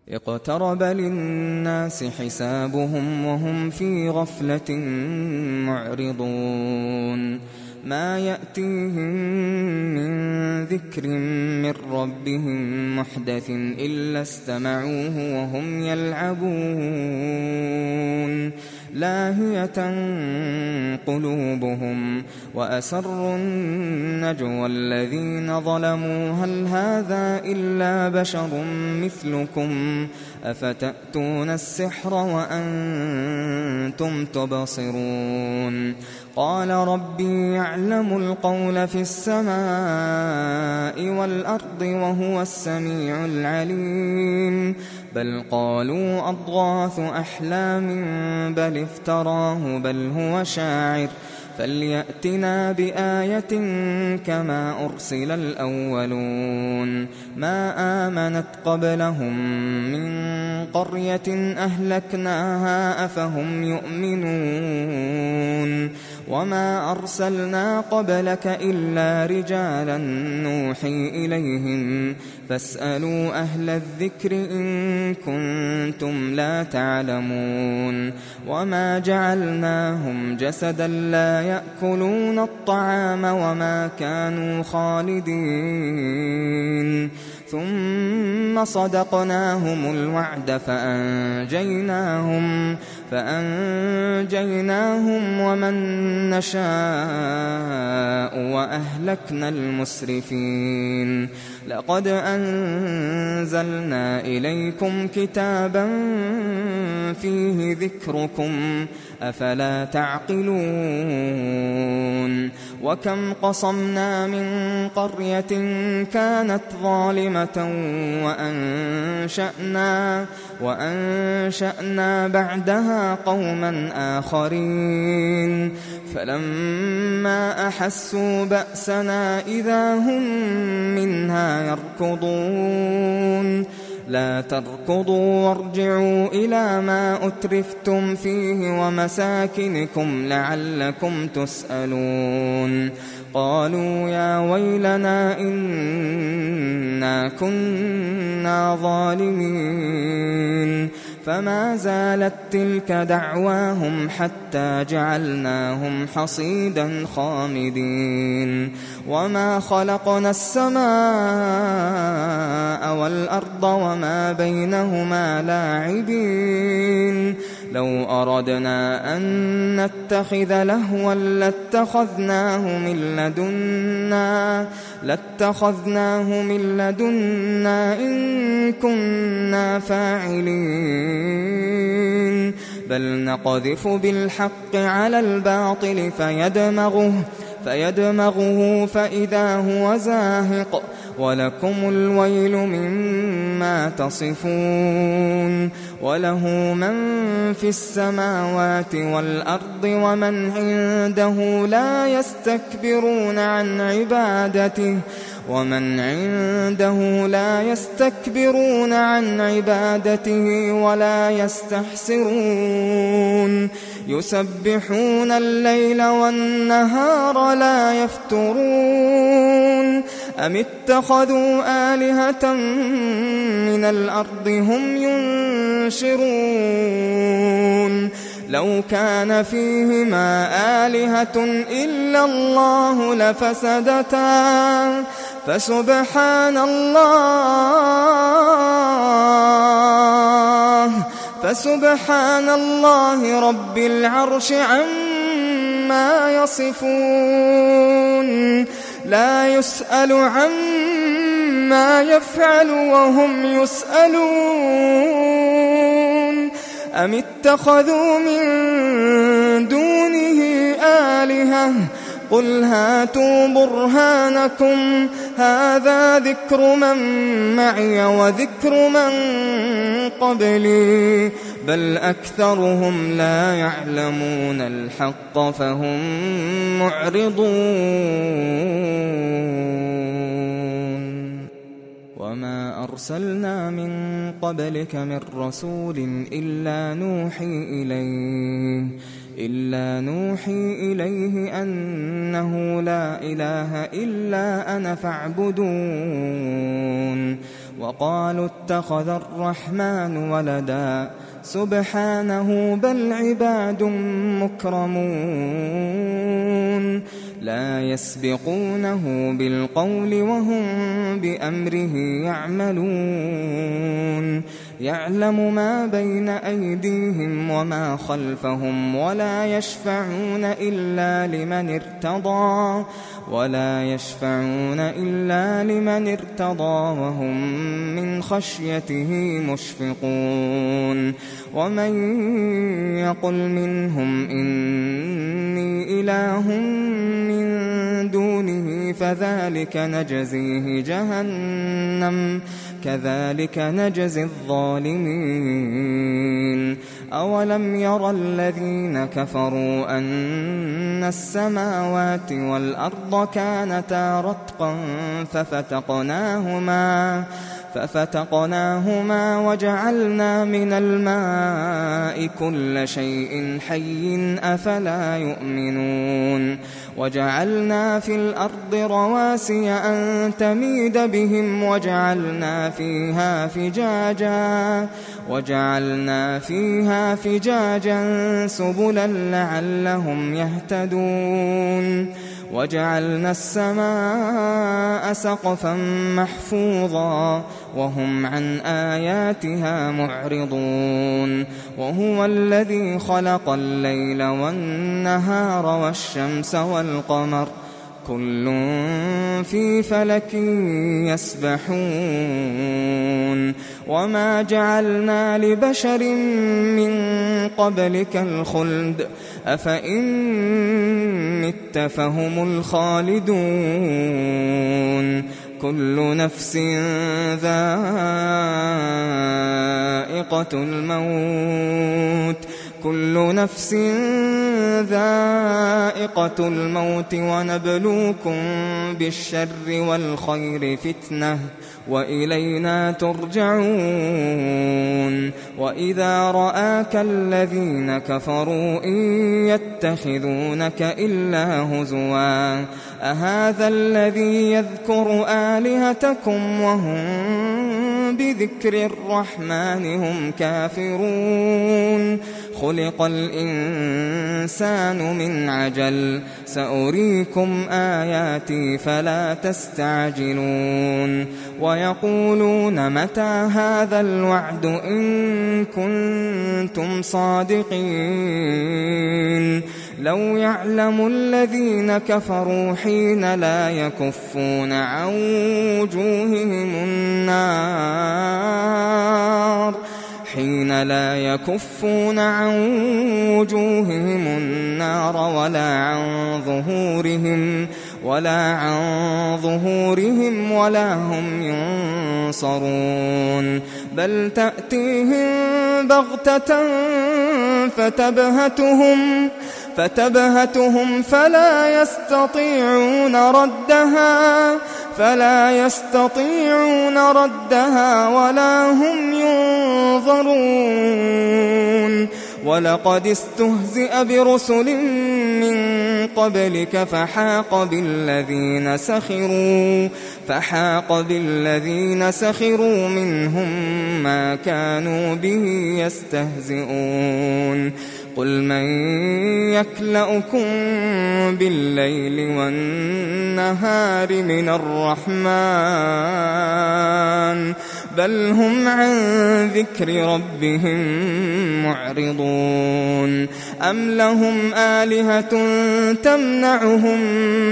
اقترب للناس حسابهم وهم في غفلة معرضون ما يأتيهم من ذكر من ربهم محدث إلا استمعوه وهم يلعبون لاهية قلوبهم وأسروا النجوى الذين ظلموا هل هذا إلا بشر مثلكم أفتأتون السحر وأنتم تبصرون قال ربي يعلم القول في السماء والأرض وهو السميع العليم بل قالوا أضغاث أحلام بل افتراه بل هو شاعر فليأتنا بآية كما أرسل الأولون ما آمنت قبلهم من قرية أهلكناها أفهم يؤمنون وما أرسلنا قبلك إلا رجالا نوحي إليهم فاسألوا أهل الذكر إن كنتم لا تعلمون وما جعلناهم جسدا لا يأكلون الطعام وما كانوا خالدين ثم صدقناهم الوعد فأنجيناهم ومن نشاء وأهلكنا المسرفين لقد أنزلنا إليكم كتابا فيه ذكركم أفلا تعقلون وكم قصمنا من قرية كانت ظالمة وأنشأنا بعدها قوما آخرين فلما أحسوا بأسنا إذا هم منها يركضون لا تركضوا وارجعوا إلى ما أترفتم فيه ومساكنكم لعلكم تسألون قالوا يا ويلنا إنا كنا ظالمين فما زالت تلك دعواهم حتى جعلناهم حصيدا خامدين وما خلقنا السماء والأرض وما بينهما لاعبين لو أردنا أن نتخذ لهوا لاتخذناه من لدنا إن كنا فاعلين بل نقذف بالحق على الباطل فيدمغه فإذا هو زاهق ولكم الويل مما تصفون وله من في السماوات والأرض ومن عنده لا يستكبرون عن عبادته ولا يستحسرون يسبحون الليل والنهار لا يفترون أم اتخذوا آلهة من الأرض هم ينشرون لو كان فيهما آلهة إلا الله لفسدتا فسبحان الله رب العرش عما يصفون لا يسأل عما يفعل وهم يسألون أم اتخذوا من دونه آلهة قل هاتوا برهانكم هذا ذكر من معي وذكر من قبلي بل أكثرهم لا يعلمون الحق فهم معرضون وما أرسلنا من قبلك من رسول إلا نوحي إليه أنه لا إله إلا أنا فاعبدون وقالوا اتخذ الرحمن ولدا سبحانه بل عباد مكرمون لا يسبقونه بالقول وهم بأمره يعملون يعلم ما بين أيديهم وما خلفهم ولا يشفعون إلا لمن ارتضى وهم من خشيته مشفقون ومن يقل منهم إني إله من دونه فذلك نجزيه جهنم كذلك نجزي الظالمين أولم يرى الذين كفروا أن السماوات والأرض كانتا رتقا ففتقناهما وجعلنا من الماء كل شيء حي أفلا يؤمنون وجعلنا في الأرض رواسي أن تميد بهم وجعلنا فيها فجاجا سبلا لعلهم يهتدون وجعلنا السماء سقفا محفوظا وهم عن آياتها معرضون وهو الذي خلق الليل والنهار والشمس والقمر كل في فلك يسبحون وما جعلنا لبشر من قبلك الخلد أفإن مت فهم الخالدون كل نفس ذائقة الموت ونبلوكم بالشر والخير فتنة وإلينا ترجعون وإذا رآك الذين كفروا إن يتخذونك إلا هزوا أهذا الذي يذكر آلهتكم وهم بذكر الرحمن هم كافرون خلق الإنسان من عجل سأريكم آياتي فلا تستعجلون ويقولون متى هذا الوعد إن كنتم صادقين لو يعلم الذين كفروا حين لا يكفون عن وجوههم النار ولا عن ظهورهم ولا هم ينصرون بل تأتيهم بغتة فتبهتهم فلا يستطيعون ردها ولا هم ينظرون ولقد استهزئ برسل من قبلك فحاق بالذين سخروا منهم ما كانوا به يستهزئون قل من يكلؤكم بالليل والنهار من الرحمن بل هم عن ذكر ربهم معرضون أم لهم آلهة تمنعهم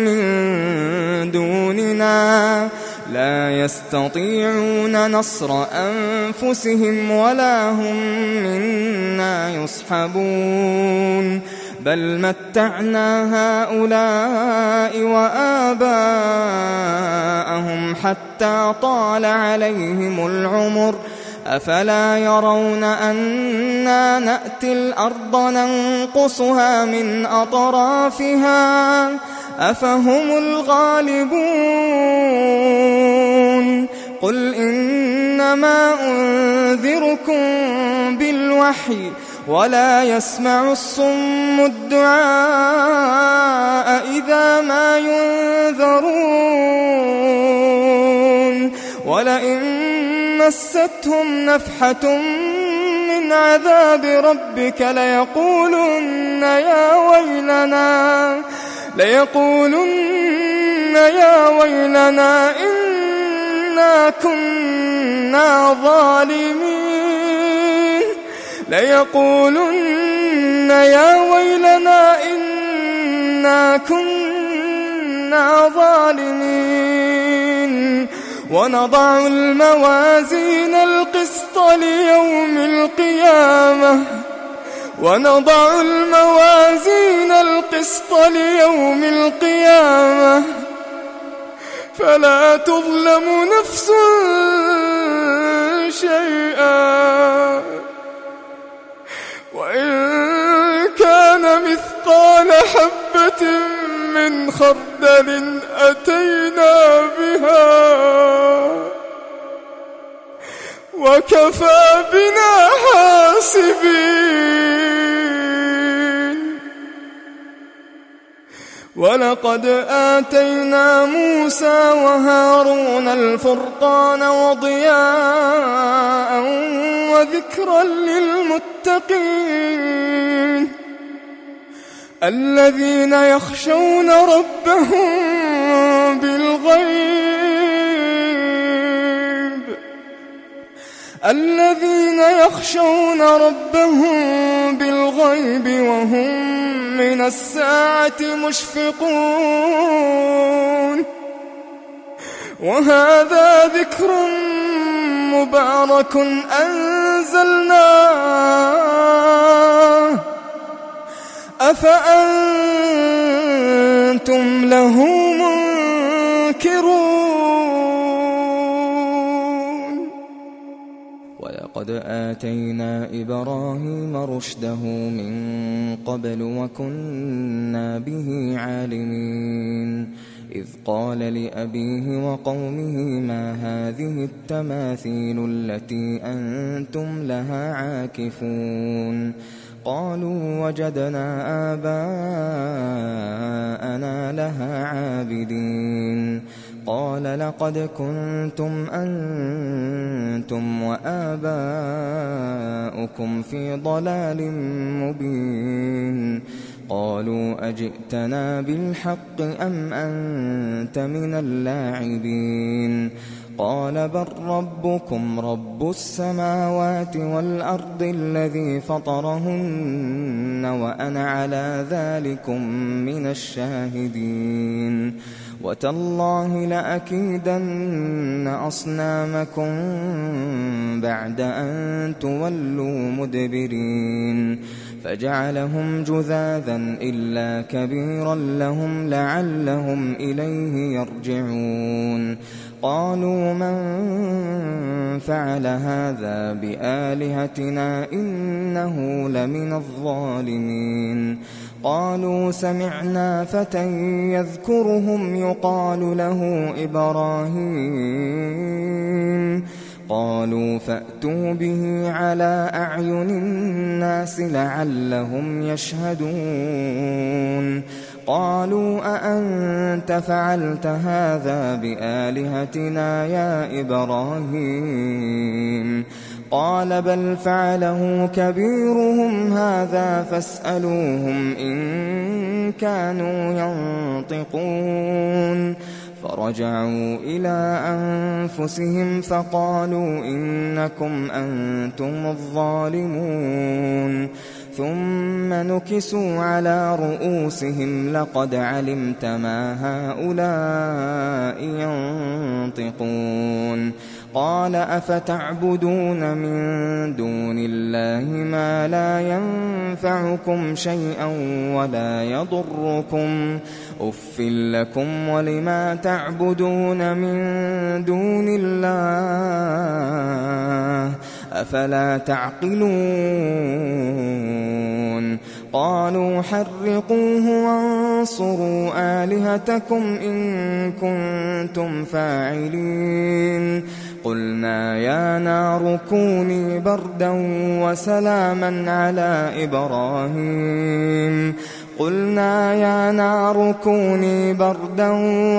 من دوننا لا يستطيعون نصر أنفسهم ولا هم منا يصحبون بل متعنا هؤلاء وآباءهم حتى طال عليهم العمر أفلا يرون أنا نأتي الأرض ننقصها من أطرافها أفهم الغالبون قل إنما أنذركم بالوحي ولا يسمع الصم الدعاء إذا ما ينذرون ولئن مستهم نفحة من عذاب ربك ليقولن يا ويلنا إنا كنا ظالمين ليقولن يا ويلنا إنا كنا ظالمين ونضع الموازين القسط ليوم القيامة فلا تظلم نفس شيئا وإن كان مثقال حبة من خردل أتينا بها وكفى بنا حاسبين ولقد آتينا موسى وهارون الفرقان وضياء وذكرا للمتقين الذين يخشون ربهم بالغيب وهم من الساعة مشفقون وهذا ذكر مبارك أنزلناه أفأنتم له منكرون ولقد آتينا إبراهيم رشده من قبل وكنا به عالمين إذ قال لأبيه وقومه ما هذه التماثيل التي أنتم لها عاكفون قالوا وجدنا آباءنا لها عابدين قال لقد كنتم أنتم وآباؤكم في ضلال مبين قالوا أجئتنا بالحق أم أنت من اللاعبين قال بل ربكم رب السماوات والأرض الذي فطرهن وأنا على ذلكم من الشاهدين وتالله لأكيدن أصنامكم بعد أن تولوا مدبرين فجعلهم جذاذا إلا كبيرا لهم لعلهم إليه يرجعون قالوا من فعل هذا بآلهتنا إنه لمن الظالمين قالوا سمعنا فتى يذكرهم يقال له إبراهيم قالوا فأتوا به على أعين الناس لعلهم يشهدون قالوا أأنت فعلت هذا بآلهتنا يا إبراهيم قال بل فعله كبيرهم هذا فاسألوهم إن كانوا ينطقون فرجعوا إلى أنفسهم فقالوا إنكم أنتم الظالمون ثم نكسوا على رؤوسهم لقد علمت ما هؤلاء ينطقون قال أفتعبدون من دون الله ما لا ينفعكم شيئا ولا يضركم أف لكم ولما تعبدون من دون الله أفلا تعقلون قالوا حرقوه وانصروا آلهتكم إن كنتم فاعلين قلنا يا نار كوني بردا وسلاما على إبراهيم قلنا يا نار كوني بردا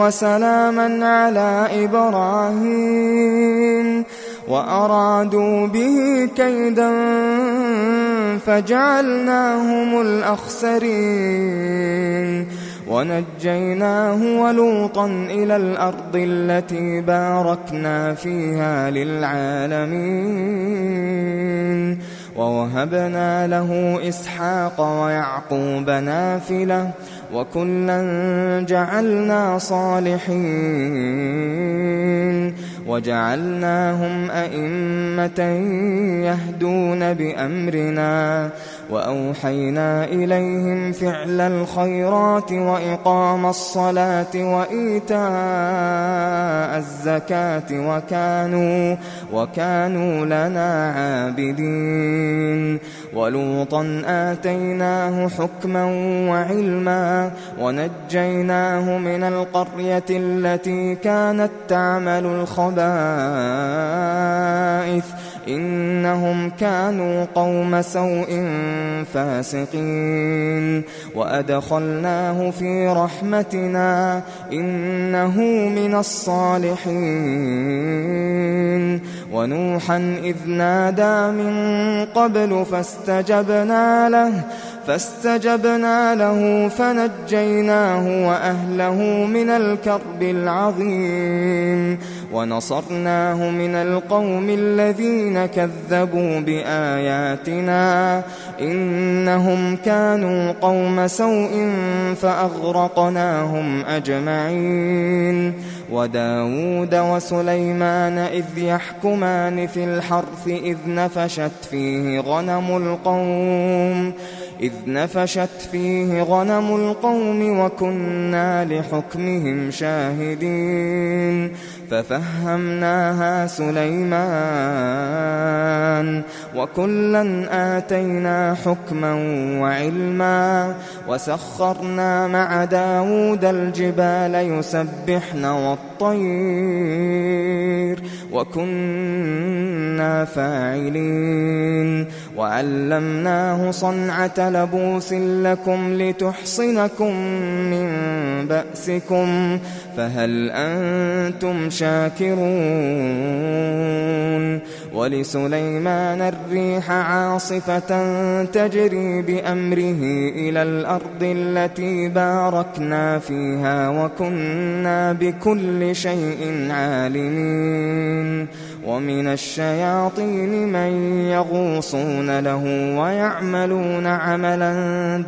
وسلاما على إبراهيم وأرادوا به كيدا فجعلناهم الأخسرين ونجيناه ولوطا إلى الأرض التي باركنا فيها للعالمين ووهبنا له إسحاق ويعقوب نافلة وكلا جعلنا صالحين وجعلناهم أئمة يهدون بأمرنا وأوحينا إليهم فعل الخيرات وإقام الصلاة وإيتاء الزكاة وكانوا لنا عابدين ولوطا آتيناه حكما وعلما ونجيناه من القرية التي كانت تعمل الخبائث إنهم كانوا قوم سوء فاسقين وأدخلناه في رحمتنا إنه من الصالحين ونوحا إذ نادى من قبل فاستجبنا له فنجيناه وأهله من الكرب العظيم ونصرناه من القوم الذين كذبوا بآياتنا إنهم كانوا قوم سوء فأغرقناهم أجمعين وداود وسليمان إذ يحكمان في الحرث إذ نفشت فيه غنم القوم وكنا لحكمهم شاهدين ففهمناها سليمان وكلا آتينا حكما وعلما وسخرنا مع داود الجبال يسبحن والطير وكنا فاعلين وعلمناه صنعة لبوس لكم لتحصنكم من بأسكم فهل أنتم شاكرون ولسليمان الريح عاصفة تجري بأمره إلى الأرض التي باركنا فيها وكنا بكل شيء عالمين ومن الشياطين من يغوصون له ويعملون عملا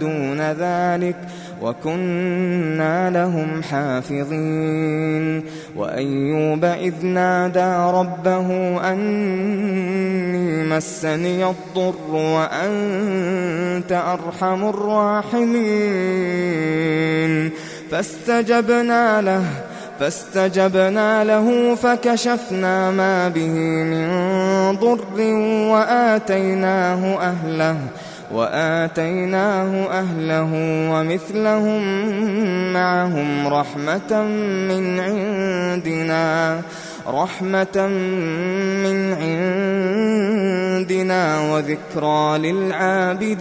دون ذلك وكنا لهم حافظين وأيوب إذ نادى ربه أني مسني الضر وأنت أرحم الراحمين فاستجبنا له فكشفنا ما به من ضر وآتيناه أهله ومثلهم معهم رحمة من عندنا وذكرى للعابدين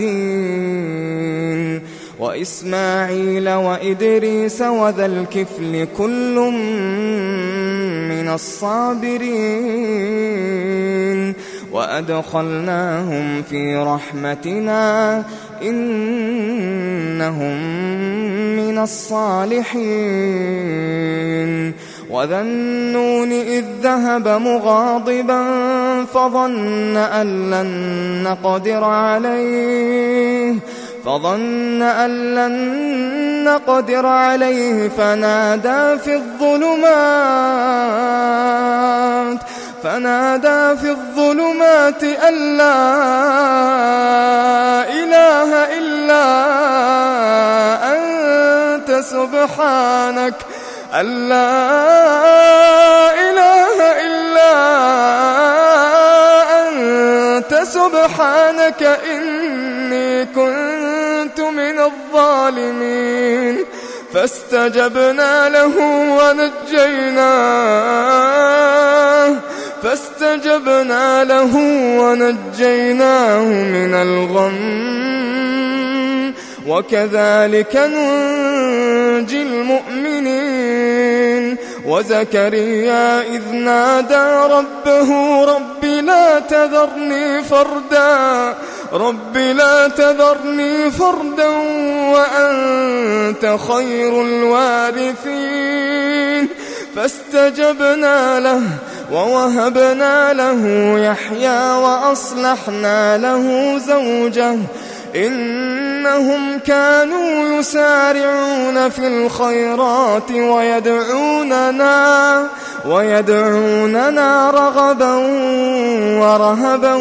وإسماعيل وإدريس وذا الكفل كل من الصابرين وأدخلناهم في رحمتنا إنهم من الصالحين وذا النون إذ ذهب مغاضبا فظن أن لن نقدر عليه فنادى في الظلمات أن لا إله إلا أنت سبحانك إني كنت من الظالمين فاستجبنا له ونجيناه من الغم وكذلك ننجي المؤمنين وزكريا إذ نادى ربه رب لا تذرني فردا وأنت خير الوارثين فاستجبنا له ووهبنا له يحيى وأصلحنا له زوجه إنهم كانوا يسارعون في الخيرات ويدعوننا رغبا ورهبا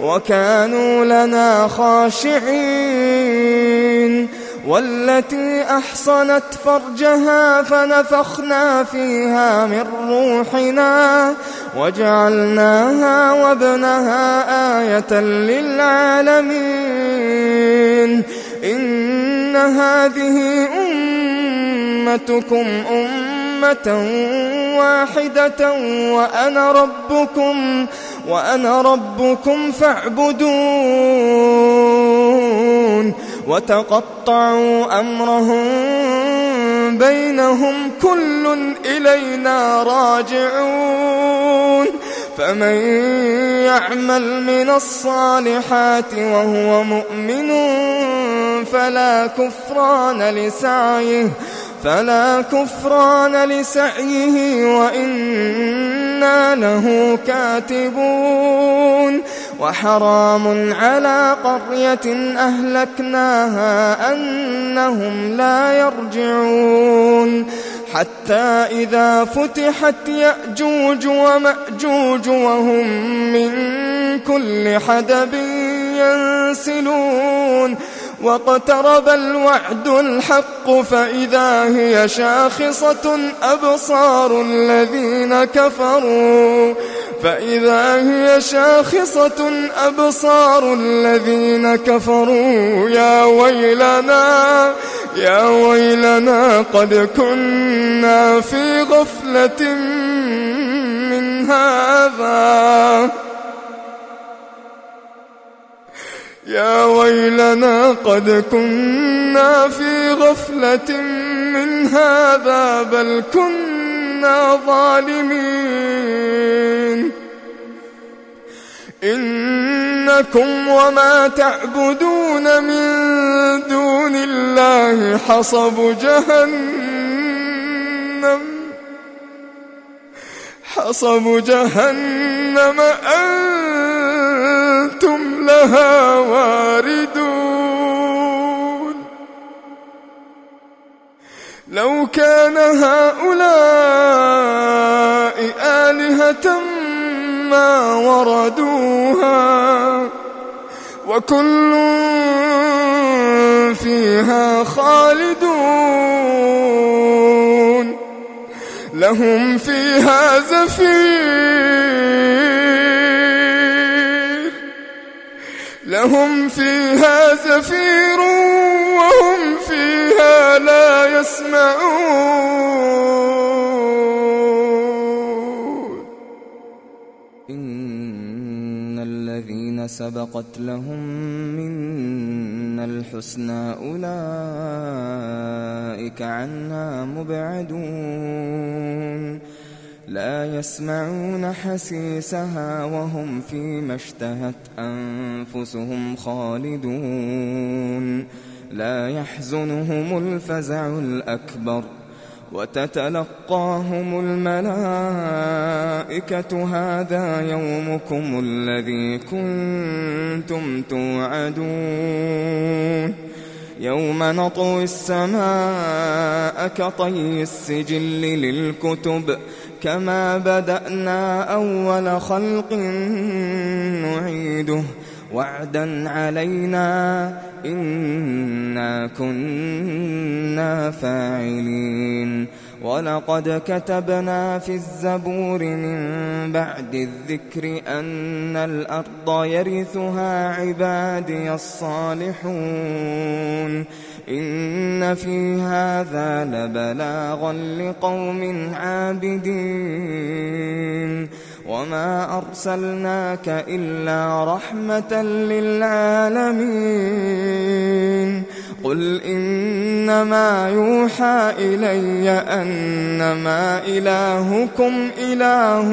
وكانوا لنا خاشعين والتي أحصنت فرجها فنفخنا فيها من روحنا وجعلناها وابنها آية للعالمين إن هذه أمتكم أمة واحدة وأنا ربكم فاعبدون وتقطعوا أمرهم بينهم كل إلينا راجعون فمن يعمل من الصالحات وهو مؤمن فلا كفران لسعيه وإنا له كاتبون وحرام على قرية أهلكناها أنهم لا يرجعون حتى إذا فتحت يأجوج ومأجوج وهم من كل حدب ينسلون واقترب الوعد الحق فإذا هي شاخصة أبصار الذين كفروا يا ويلنا قد كنا في غفلة من هذا يا ويلنا قد كنا في غفلة من هذا بل كنا ظالمين إنكم وما تعبدون من دون الله حصب جهنم أنتم لها واردون لو كان هؤلاء آلهة ما وردوها وكل فيها خالدون لهم فيها زفير وهم فيها لا يسمعون إن الذين سبقت لهم منا الحسنى أولئك عنها مبعدون لا يسمعون حسيسها وهم فيما اشتهت أنفسهم خالدون لا يحزنهم الفزع الأكبر وتتلقاهم الملائكة هذا يومكم الذي كنتم توعدون يوم نطوي السماء كطي السجل للكتب كما بدأنا أول خلق نعيده وعدا علينا إنا كنا فاعلين ولقد كتبنا في الزبور من بعد الذكر أن الأرض يرثها عبادي الصالحون إن في هذا لبلاغا لقوم عابدين وما أرسلناك إلا رحمة للعالمين قل إنما يوحى إلي أنما إلهكم إله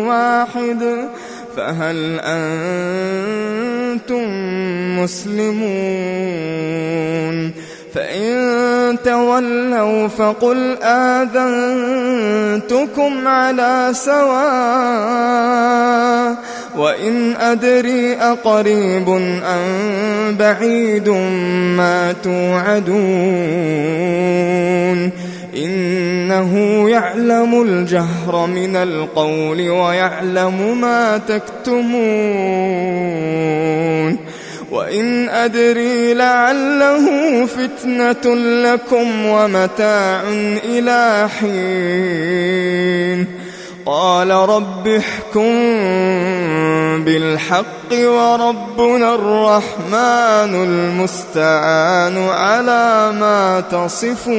واحد فهل أنتم مسلمون فإن تولوا فقل آذنتكم على سواء وإن أدري أقريب أم بعيد ما توعدون إنه يعلم الجهر من القول ويعلم ما تكتمون وإن أدري لعله فتنة لكم ومتاع إلى حين قال رب احكم بالحق وربنا الرحمن المستعان على ما تصفون.